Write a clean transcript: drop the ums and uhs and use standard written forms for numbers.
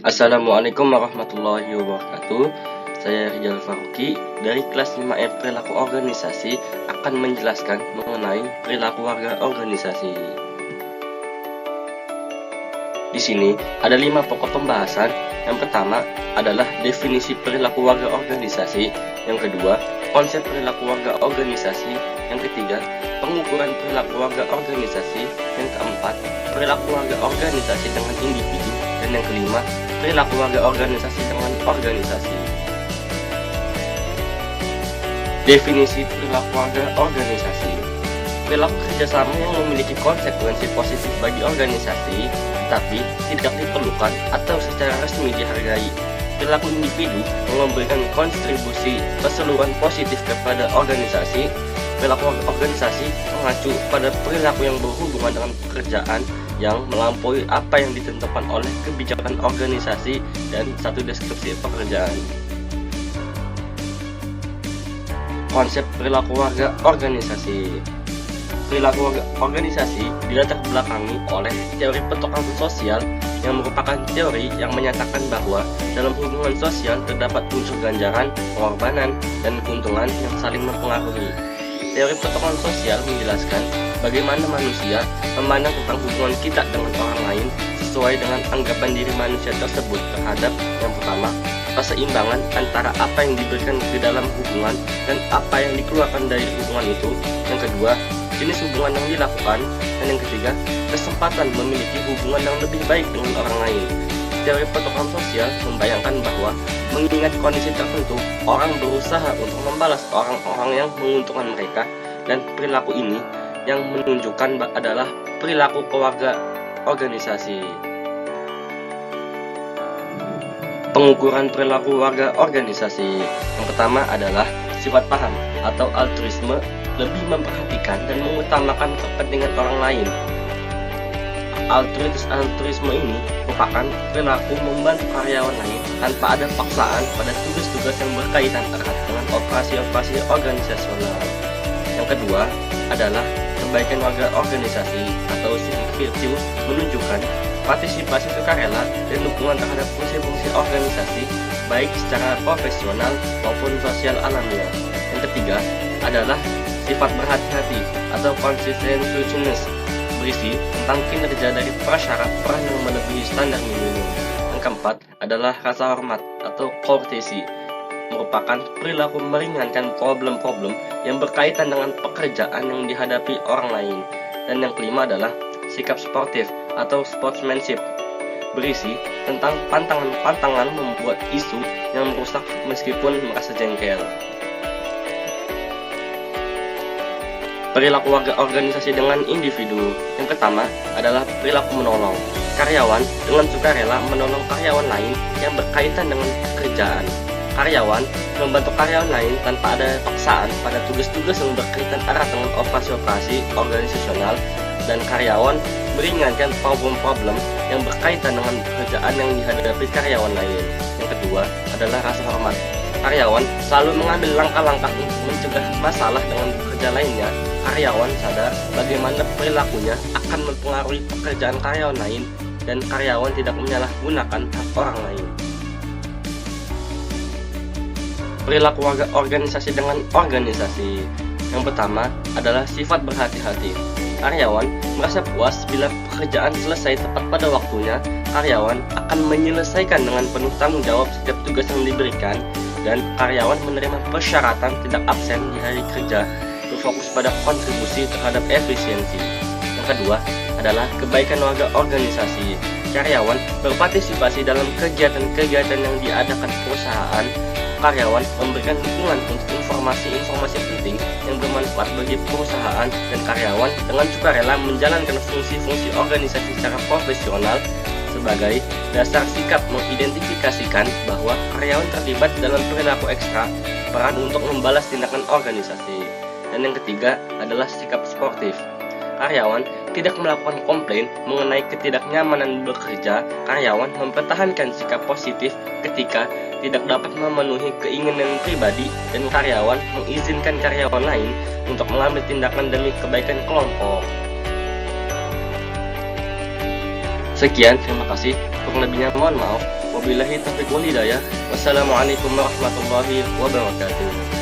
Assalamualaikum warahmatullahi wabarakatuh. Saya Rizal Faruqi dari kelas 5M Perilaku Organisasi akan menjelaskan mengenai perilaku warga organisasi. Di sini ada 5 pokok pembahasan. Yang pertama adalah definisi perilaku warga organisasi. Yang kedua, konsep perilaku warga organisasi. Yang ketiga, pengukuran perilaku warga organisasi. Yang keempat, perilaku warga organisasi dengan individu. Dan yang kelima, perilaku warga organisasi dengan organisasi. Definisi perilaku warga organisasi. Perilaku kerjasama yang memiliki konsekuensi positif bagi organisasi, tetapi tidak diperlukan atau secara resmi dihargai. Perilaku individu yang memberikan kontribusi keseluruhan positif kepada organisasi. Perilaku organisasi mengacu pada perilaku yang berhubungan dengan pekerjaan yang melampaui apa yang ditentukan oleh kebijakan organisasi dan satu deskripsi pekerjaan. Konsep perilaku warga organisasi. Perilaku warga organisasi dilatar belakangi oleh teori petokan sosial yang merupakan teori yang menyatakan bahwa dalam hubungan sosial terdapat unsur ganjaran, pengorbanan, dan keuntungan yang saling mempengaruhi. Teori petokan sosial menjelaskan bagaimana manusia memandang tentang hubungan kita dengan orang lain sesuai dengan anggapan diri manusia tersebut terhadap yang pertama, keseimbangan antara apa yang diberikan ke dalam hubungan dan apa yang dikeluarkan dari hubungan itu. Yang kedua, jenis hubungan yang dilakukan. Dan yang ketiga, kesempatan memiliki hubungan yang lebih baik dengan orang lain. Teori petokan sosial membayangkan bahwa mengingat kondisi tertentu, orang berusaha untuk membalas orang-orang yang menguntungkan mereka, dan perilaku ini yang menunjukkan adalah perilaku keluarga organisasi. Pengukuran perilaku warga organisasi. Yang pertama adalah sifat paham atau altruisme, lebih memperhatikan dan mengutamakan kepentingan orang lain. Altruisme ini merupakan perilaku membantu karyawan lain tanpa ada paksaan pada tugas-tugas yang berkaitan erat dengan operasi-operasi organisasional. Yang kedua adalah kebaikan warga organisasi atau civic virtue, menunjukkan partisipasi sukarela dan dukungan terhadap fungsi-fungsi organisasi baik secara profesional maupun sosial alamiah. Yang ketiga adalah sifat berhati-hati atau conscientiousness, berisi tentang kinerja dari prasyarat peran yang melebihi standar minimum. Yang keempat adalah rasa hormat atau courtesy, merupakan perilaku meringankan problem-problem yang berkaitan dengan pekerjaan yang dihadapi orang lain. Dan yang kelima adalah sikap sportif atau sportsmanship, berisi tentang pantangan-pantangan membuat isu yang merusak meskipun merasa jengkel. Perilaku warga organisasi dengan individu. Yang pertama adalah perilaku menolong. Karyawan dengan sukarela menolong karyawan lain yang berkaitan dengan pekerjaan. Karyawan membantu karyawan lain tanpa ada paksaan pada tugas-tugas yang berkaitan erat dengan operasi-operasi organisasional, dan karyawan meringankan problem-problem yang berkaitan dengan pekerjaan yang dihadapi karyawan lain. Yang kedua adalah rasa hormat. Karyawan selalu mengambil langkah-langkah untuk mencegah masalah dengan pekerja lainnya. Karyawan sadar bagaimana perilakunya akan mempengaruhi pekerjaan karyawan lain, dan karyawan tidak menyalahgunakan hak orang lain. Perilaku warga organisasi dengan organisasi. Yang pertama adalah sifat berhati-hati. Karyawan merasa puas bila pekerjaan selesai tepat pada waktunya. Karyawan akan menyelesaikan dengan penuh tanggung jawab setiap tugas yang diberikan, dan karyawan menerima persyaratan tidak absen di hari kerja, berfokus pada kontribusi terhadap efisiensi. Yang kedua adalah kebaikan warga organisasi. Karyawan berpartisipasi dalam kegiatan-kegiatan yang diadakan perusahaan. Karyawan memberikan dukungan untuk informasi-informasi penting yang bermanfaat bagi perusahaan, dan karyawan dengan sukarela menjalankan fungsi-fungsi organisasi secara profesional. Sebagai dasar sikap mengidentifikasikan bahwa karyawan terlibat dalam perilaku ekstra, peran untuk membalas tindakan organisasi. Dan yang ketiga adalah sikap sportif. Karyawan tidak melakukan komplain mengenai ketidaknyamanan bekerja. Karyawan mempertahankan sikap positif ketika tidak dapat memenuhi keinginan pribadi, dan karyawan mengizinkan karyawan lain untuk mengambil tindakan demi kebaikan kelompok. Sekian, terima kasih. Kurang lebihnya mohon maaf. Wabillahi taufiq wal hidayah. Wassalamualaikum warahmatullahi wabarakatuh.